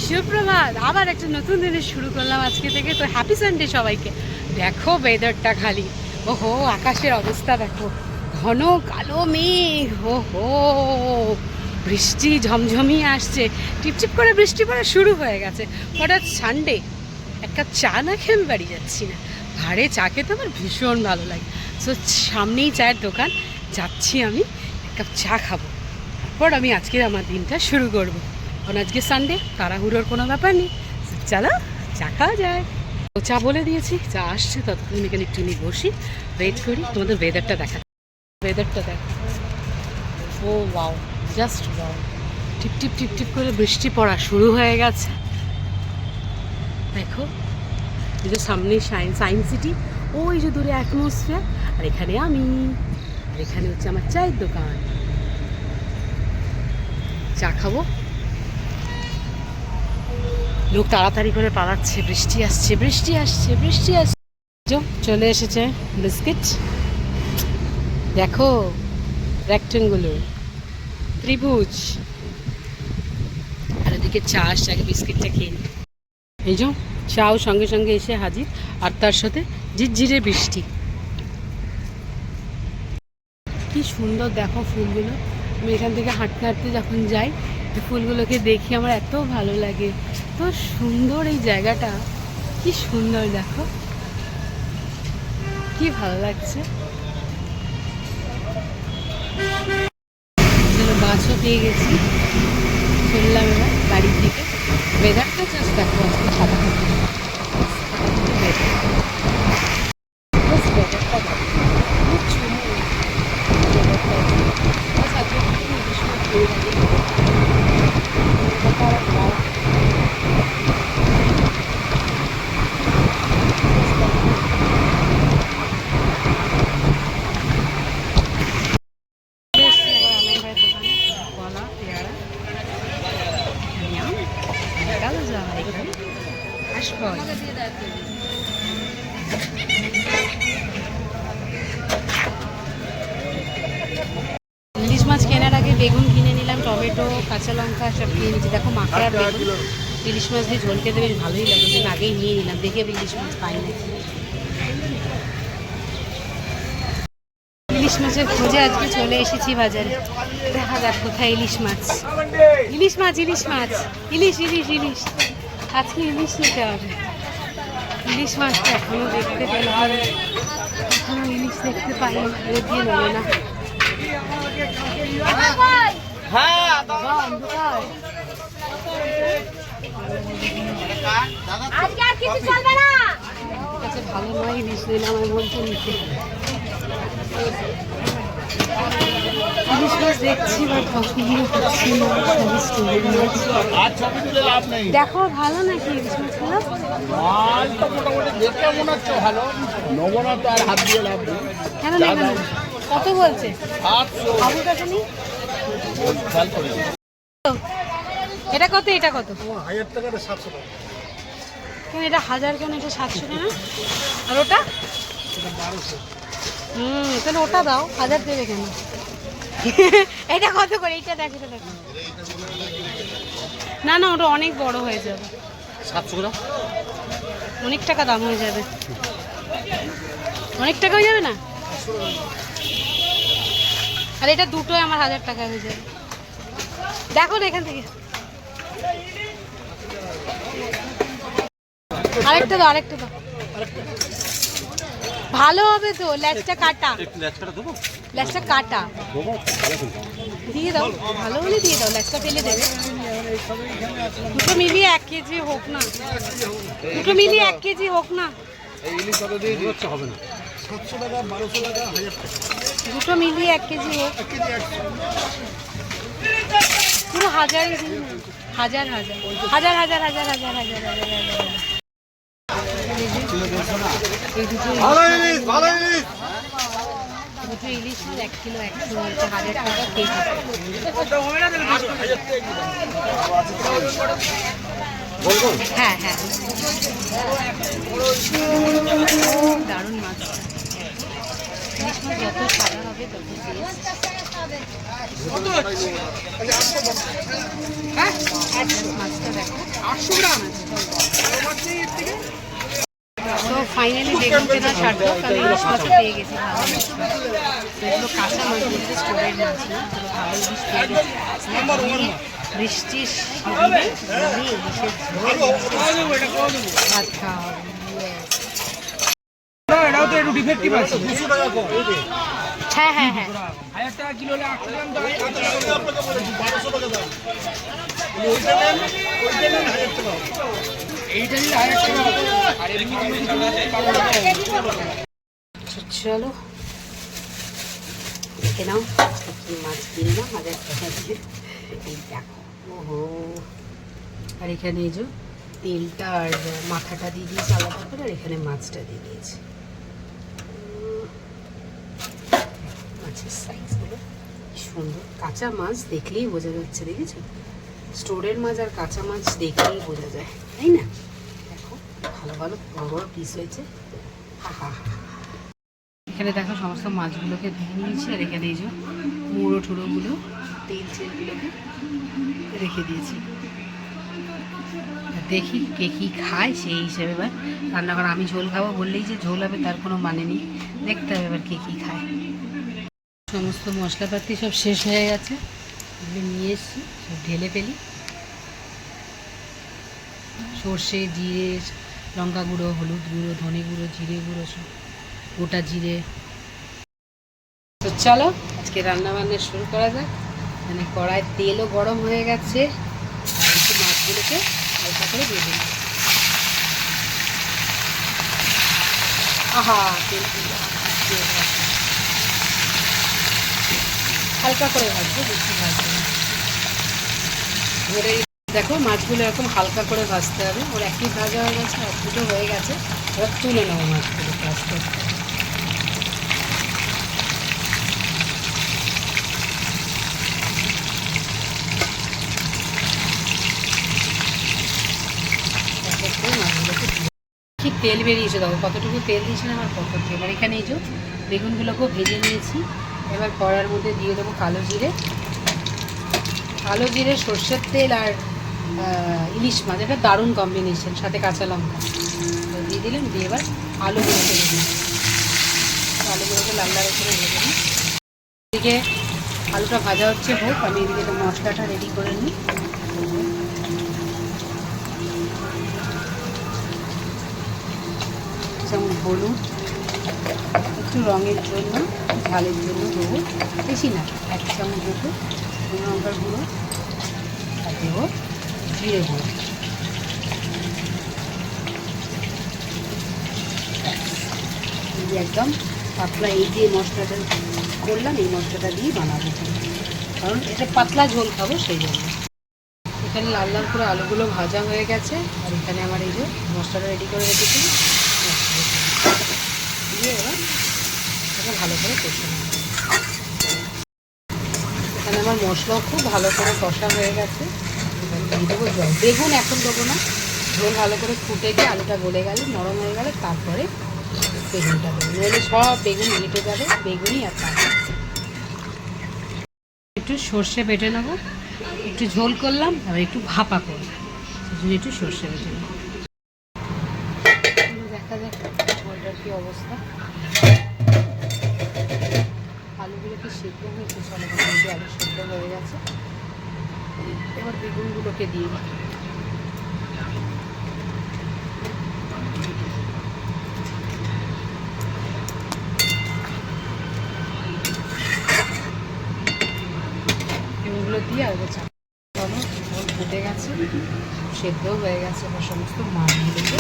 সুপ্রভাত, আবার একটা নতুন দিনের শুরু করলাম আজকে থেকে। তো হ্যাপি সানডে সবাইকে। দেখো ওয়েদারটা খালি, ওহো আকাশের অবস্থা দেখো, ঘন কালো মেঘ, ওহো বৃষ্টি ঝমঝমিয়ে আসছে, টিপটিপ করে বৃষ্টি পড়া শুরু হয়ে গেছে। হঠাৎ সানডে, এক কাপ চা না খেয়ে আমি বাড়ি যাচ্ছি না। ভাড়ে চা খেতে আমার ভীষণ ভালো লাগে। সো সামনেই চায়ের দোকান, যাচ্ছি আমি, এক কাপ চা খাবো, তারপর আমি আজকে আমার দিনটা শুরু করবো। কারণ আজকে সানডে, তাড়াহুড়োর কোনো ব্যাপার নেই। চলো চা খাওয়া যায়। তো চা বলে দিয়েছি, চা আসছে, ততক্ষণ এখানে একটু নিয়ে বসি, ওয়েট করি। তোমাদের ওয়েদারটা দেখা, ওয়েদারটা দেখো, ও ওয়াও, জাস্ট ওয়াও। টিপ টিপ টিপ টিপ করে বৃষ্টি পড়া শুরু হয়ে গেছে। দেখো এই যে সামনে সায়েন্স সিটি, ওই যে দূরে অ্যাটমসফিয়ার, আর এখানে আমি, আর এখানে হচ্ছে আমার চায়ের দোকান। চা খাবো। লোক তাড়াতাড়ি করে পালাচ্ছে, বৃষ্টি আসছে, বৃষ্টি আসছে, বৃষ্টি আসছে। চলে এসেছে বিস্কিট, দেখো রেক্টেঙ্গুলার ত্রিভুজ, আর ওদিকে চা আসছে। আগে বিস্কিটটা খেয়ে নি। এই যে চাও সঙ্গে সঙ্গে এসে হাজির, আর তার সাথে ঝিরঝিরে বৃষ্টি। কি সুন্দর দেখো ফুলগুলো। আমি এখান থেকে হাঁটতে হাঁটতে যখন যাই, এই ফুলগুলোকে দেখি আমার এত ভালো লাগে। তো সুন্দর এই জায়গাটা, কি সুন্দর দেখো, কি ভালো লাগছে। বাসও পেয়ে গেছি, চললাম এবার বাড়ি থেকে। ওয়েদারটা জাস্ট দেখো, আজকে সাদা ইলিশ মাছ কেনার আগে বেগুন কিনে নিলাম, টমেটো, কাঁচা লঙ্কা সব কিনে নিচ্ছি। দেখো মাখড়ার বেগুন, ইলিশ মাছ দিয়ে ঝোল খেতে বেশ ভালোই লাগে, কিন্তু আগেই নিয়ে নিলাম, দেখি আমি ইলিশ মাছ পাই না। ইলিশ মাছের খোঁজে আজকে চলে এসেছি বাজারে। দেখা যাক কোথায় ইলিশ মাছ, ইলিশ মাছ, ইলিশ মাছ, ইলিশ ইলিশ ইলিশ। আজকে ইলিশ নিতে হবে। ইলিশ মাছটা এখনো দেখতে পেলাম, এখনো ইলিশ দেখতে পাইনি, রোদ দিয়ে নেবে না। ভালো নয় ইলিশ নিলাম, আমি বলতে নিতে। ইলিশ মাছ দেখছি বা পছন্দ করছি না। দেখো ভালো নাকি ইলিশ মাছগুলো? কেন নেবে না? কত বলছে? বাবুর কাছে নেই। এটা কত, এটা কত? 1000 টাকা, 700 টাকা। কেন এটা 1000, কেন এটা 700 টাকা? আর ওটা 1200। তাহলে ওটা দাও, 1000 দেবে কেন? এটা কত করে? এইটা দেখ, এটা দেখ। না না, ওটা অনেক বড় হয়ে যাবে। 700 টাকা, অনেক টাকা দাম হয়ে যাবে। অনেক টাকা হয়ে যাবে না? আর এটা দুটোই আমার 1000 টাকা হয়ে যাবে। দেখো না এখান থেকে, আরেকটা দাও, আরেকটা দাও, ভালো হবে তো। লেজটা কাটা, লেজটা কাটা দিয়ে দাও, ভালো হলে দিয়ে দাও, লেজটা ফেলে দেবে। দুটো মিলিয়ে 1 কেজি হোক না, দুটো মিলিয়ে 1 কেজি হোক না। হবে না। 700 টাকা, 1200 টাকা, 1000 টাকা। দুটো মিলিয়ে 1 কেজি হোক। পুরো 1000, 1000 1000 1000 1000 1000 1000 1000 1000। এই দুটো ইলিশ মাছ 1 কিলো 100, 1000 টাকা কেজি। হ্যাঁ হ্যাঁ, দারুণ মাছ। ইলিশ মাছ যত সাদা হবে তত টেস্ট। মাছটা দেখো, তো ফাইনালি বেগুন কেনা ছাড়বো, কারণ ইলিশ মাছও পেয়ে গেছি ভালো ইলিশ মাছ। তো এগুলো কাঁচা মাছ বলতে স্টোরের মাছ না, তো ভালো ইলিশ পেয়ে গেছি। বৃষ্টির সিজনে ইলিশের ঝোল ভাত খাওয়া হবে। এটাও তো একটু ডিফেক্টিভ আছে। 200 টাকা কম। হ্যাঁ হ্যাঁ হ্যাঁ, 1000 টাকা কিলো হলে 8 গ্রাম দাম। আপনাকে বলেছি 1200 টাকা দাম। ওইটা নেন 1000 টাকা। এইটা নিলে 1000 টাকা হবে। আর এমনি অন্য কিছু নিলে 12 টাকা হবে। চলো দেখে নাও কি মাছ কিনলাম 1000 টাকা দিয়ে। এই দেখো, ওহো, আর এখানে এই যে তেলটা আর মাথাটা দিয়ে দিয়েছি আলাদা করে, আর এখানে মাছটা দিয়ে দিয়েছি। মাছের সাইজগুলো সুন্দর, কাঁচা মাছ দেখলেই বোঝা যাচ্ছে, দেখেছো? স্টোরের মাছ আর কাঁচা মাছ দেখলেই বোঝা যায়, তাই না? দেখো ভালো ভালো বড় বড় পিস হয়েছে। হা হা হা। এখানে দেখো সমস্ত মাছগুলোকে ধুয়ে নিয়েছি, আর এখানে এই যে মুড়ো ঠুড়োগুলো তেল চেলগুলোকে রেখে দিয়েছি। দেখি কে কী খায় সেই হিসেবে এবার রান্না করা। আমি ঝোল খাবো বললেই যে ঝোল হবে তার কোনো মানে নেই, দেখতে হবে এবার কে কী খায়। সমস্ত মশলাপাতি সব শেষ হয়ে গেছে, এগুলো নিয়ে এসছি, সব ঢেলে ফেলি। সর্ষে, জিরে, লঙ্কা গুঁড়ো, হলুদ গুঁড়ো, ধনে গুঁড়ো, জিরে গুঁড়ো, সব গোটা জিরে। তো চলো আজকে রান্না বান্না শুরু করা যাক। মানে কড়ায় তেলও গরম হয়ে গেছে, আর একটু মাছগুলোকে হালকা করে দিয়ে দিই। আহা, তেল হালকা করে ভাজবো, বেশি ভাজবো না। দেখো মাছগুলো এরকম হালকা করে ভাজতে হবে। ওর একটি ভাজা হয়ে গেছে, এক দুটো হয়ে গেছে, এবার তুলে নেবো মাছগুলো ভাজতে। ঠিক তেল বেরিয়েছে, দেখো কতটুকু তেল দিয়েছিলাম আর কত তেল। এবার এখানে এই যে বেগুনগুলোকেও ভেজে নিয়েছি। এবার কড়ার মধ্যে দিয়ে দেবো কালো জিরে, কালো জিরে, সর্ষের তেল আর ইলিশ মাছ, এটা দারুণ কম্বিনেশন, সাথে কাঁচা লঙ্কা দিয়ে দিলাম। দিয়ে এবার আলুগুলোকে দিয়ে দিলাম, আলুগুলোকে লাল লাল করে ভেজে নিই। এদিকে আলুটা ভাজা হচ্ছে, হোক, আমি এদিকে তো মশলাটা রেডি করে নিই। যেমন হলুদ একটু রঙের জন্য, ঝালের জন্য দেবো, বেশি না, 1 চামচ দেবো লঙ্কার গুঁড়ো, আর দেবো জিরে গুঁড়ো। একদম পাতলা এই যে মশলাটা করলাম, এই মশলাটা দিয়ে বানাবো, কারণ এটা পাতলা ঝোল খাবো সেই জন্য। এখানে লাল লাল করে আলুগুলো ভাজা হয়ে গেছে, আর এখানে আমার এই যে মশলাটা রেডি করে রেখেছি, দিয়ে এবার এটা ভালো করে কষে নেব। এখানে আমার মশলাও খুব ভালো করে কষা হয়ে গেছে। দিয়ে দেবো জল, বেগুন এখন দেবো না, ঝোল ভালো করে ফুটে গিয়ে আলুটা গলে গেলে, নরম হয়ে গেলে তারপরে বেগুনটা দেবো, নইলে সব বেগুন ঘেটে যাবে, বেগুনই আর তার। একটু সর্ষে বেটে নেবো, একটু ঝোল করলাম, আবার একটু ভাপা করলাম, সেই জন্য একটু সর্ষে বেটে নেবো। দেখা যাক ঝোলটার কী অবস্থা। আলুগুলোকে সেদ্ধ হয়েছে, চলো মোটামুটি আলু সেদ্ধ হয়ে গেছে। এবার বেগুনগুলোকে দিয়ে দিই। বেগুনগুলো দিয়ে আর চলো, ঝোল ফুটে গেছে, সেদ্ধ হয়ে গেছে। এবার সমস্ত মাছগুলোকে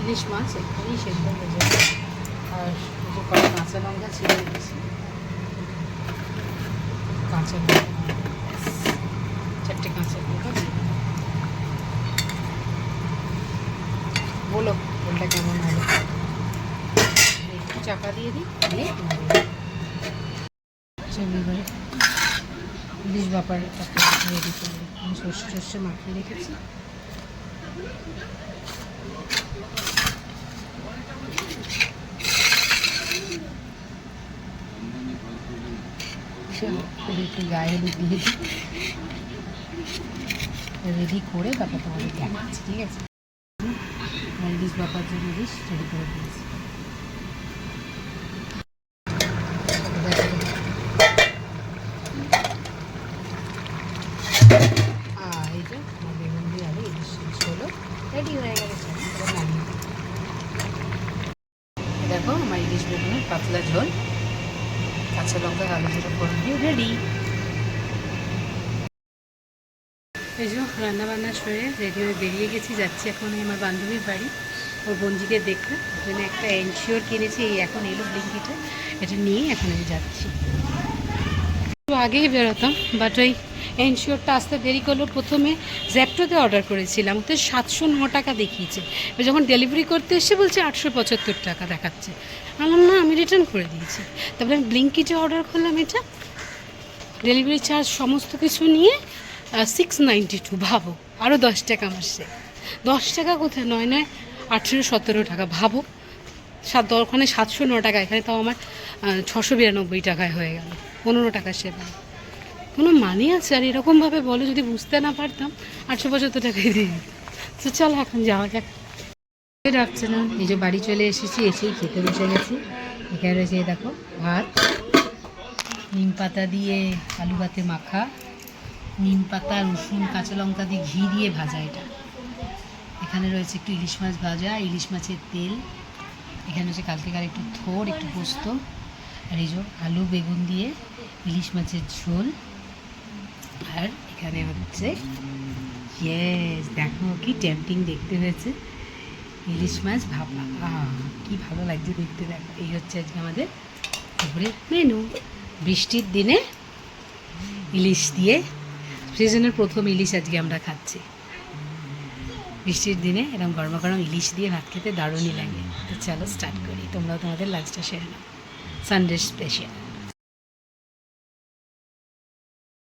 ইলিশ মাছ এখানেই সেদ্ধ হয়ে যাবে। আর যে কটা কাঁচা লঙ্কা ছিঁড়ে দিয়েছি, কাঁচা লঙ্কা 4টে কাঁচা লঙ্কা। বলো ঝোলটা কেমন হলো, একটু চাপা দিয়ে দিই, দিয়ে চলো এবারে ইলিশ বাপার রেডি করবো। আমি সর্ষে মাখিয়ে রেখেছি, চলো একটু গায়ে হলুদ দিয়ে দিই, রেডি করে তারপর তোমাদের দেখাচ্ছি, ঠিক আছে? ইলিশ বাপার জন্য ইলিশ রেডি করে দিয়েছি। এই যে আমার বেগুন দিয়ে আলু ইলিশ হলো, রেডি হয়ে গেছে। দেখো আমার ইলিশ বেগুনের পাতলা ঝোল, কাঁচা লঙ্কা আলু জিরা ফোড়ন দিয়ে রেডি। এই যে রান্নাবান্না সেরে রেডি হয়ে বেরিয়ে গেছি, যাচ্ছি এখন আমার বান্ধবীর বাড়ি ওর বঞ্জিকে দেখতে। ওখানে একটা এনশিওর কিনেছি, এই এখন এলো ব্লিঙ্কিটে, এটা নিয়ে এখন আমি যাচ্ছি। একটু আগেই বেরোতাম, বাট ওই এনশিওরটা আসতে দেরি করলো। প্রথমে জ্যাপটোতে অর্ডার করেছিলাম, তো 709 টাকা দেখিয়েছে। যখন ডেলিভারি করতে এসে বলছে 875 টাকা দেখাচ্ছে। আমার না, আমি রিটার্ন করে দিয়েছি। তারপরে আমি ব্লিঙ্কিটে অর্ডার করলাম, এটা ডেলিভারি চার্জ সমস্ত কিছু নিয়ে 692। ভাবো, আরও 10 টাকা আমার সে 10 টাকা কোথায়, নয় 18-17 টাকা। ভাবো, ওখানে 709 টাকা, এখানে তাও আমার 692 টাকায় হয়ে গেল, 15 টাকা সেবা। কোনো মানে আছে? আর এরকমভাবে বলো, যদি বুঝতে না পারতাম 875 টাকায় দিয়ে দিত। তো চলো এখন যাওয়া যাক। ডাকছে না, এই যে বাড়ি চলে এসেছি, এসেই খেতে বসে গেছি। এখানে রয়েছে দেখো ভাত, নিম পাতা দিয়ে আলু ভাতে মাখা, নিম পাতা রসুন কাঁচা লঙ্কা দিয়ে ঘি দিয়ে ভাজা এটা। এখানে রয়েছে একটু ইলিশ মাছ ভাজা, ইলিশ মাছের তেল। এখানে হচ্ছে কালকেকার একটু থোড়, একটু পোস্ত। আর এই যে আলু বেগুন দিয়ে ইলিশ মাছের ঝোল। আর এখানে হচ্ছে ইয়েস, দেখো কি টেম্পটিং দেখতে হয়েছে, ইলিশ মাছ ভাপা। কি ভালো লাগছে দেখতে। দেখো, এই হচ্ছে আজকে আমাদের দুপুরের মেনু। বৃষ্টির দিনে ইলিশ দিয়ে, সিজনের প্রথম ইলিশ আজকে আমরা খাচ্ছি। বৃষ্টির দিনে এরকম গরমা গরম ইলিশ দিয়ে ভাত খেতে দারুণই লাগে। তো চলো স্টার্ট করি, তোমরাও তোমাদের লাঞ্চটা সেরে নাও, সানডে স্পেশাল।